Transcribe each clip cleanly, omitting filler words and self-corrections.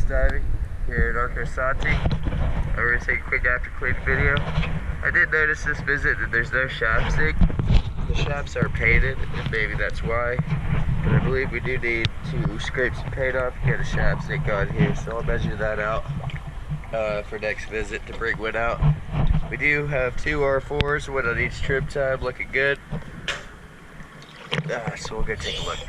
diving here at Arcosonti. We're going to take a quick after clean video. I did notice this visit that there's no shaft zinc. The shafts are painted, and maybe that's why. But I believe we do need to scrape some paint off and get a shaft zinc on here, so I'll measure that out for next visit to bring one out. We do have two R4s, one on each trim time, looking good. So we'll go take a look.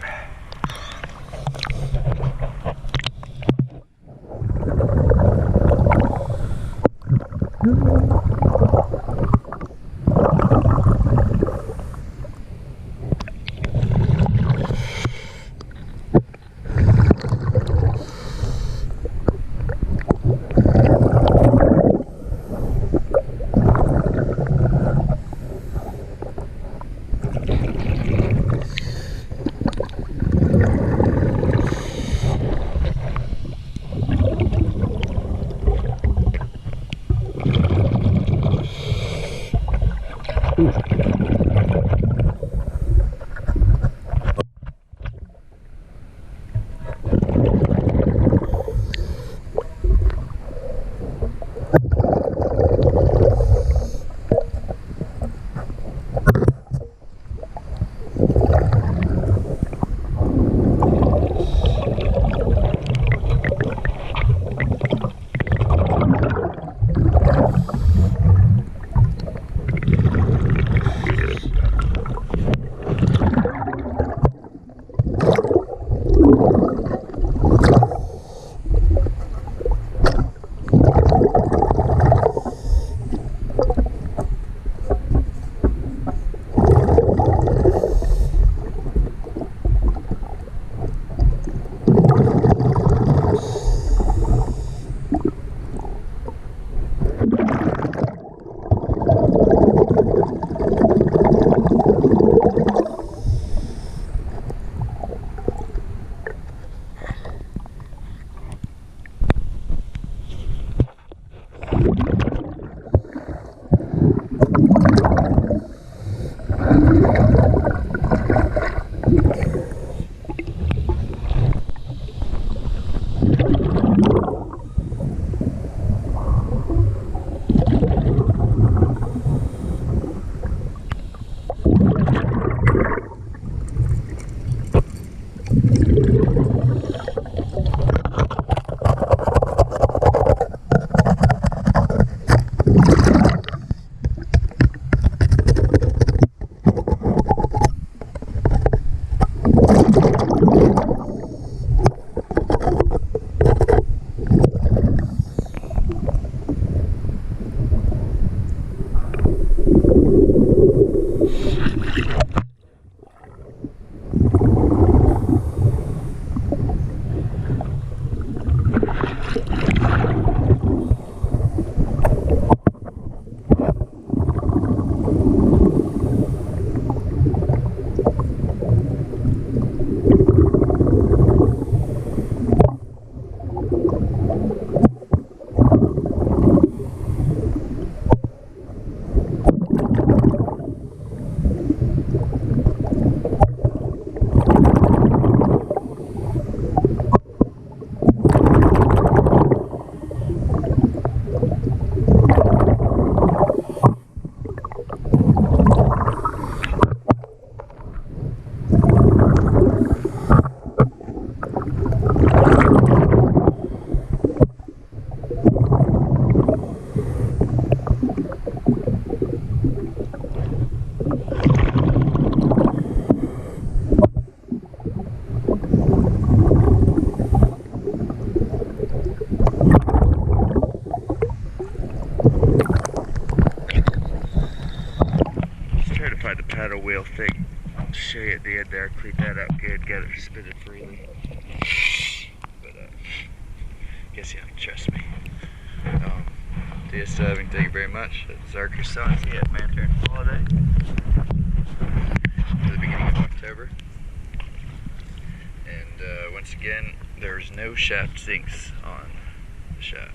The paddle wheel thing. I'll show you at the end there. Clean that up good, get it spinning freely. But guess you have to trust me. DS diving, thank you very much. It's Arcosonti at Lantern Holiday for the beginning of October. And once again, there's no shaft zincs on the shaft.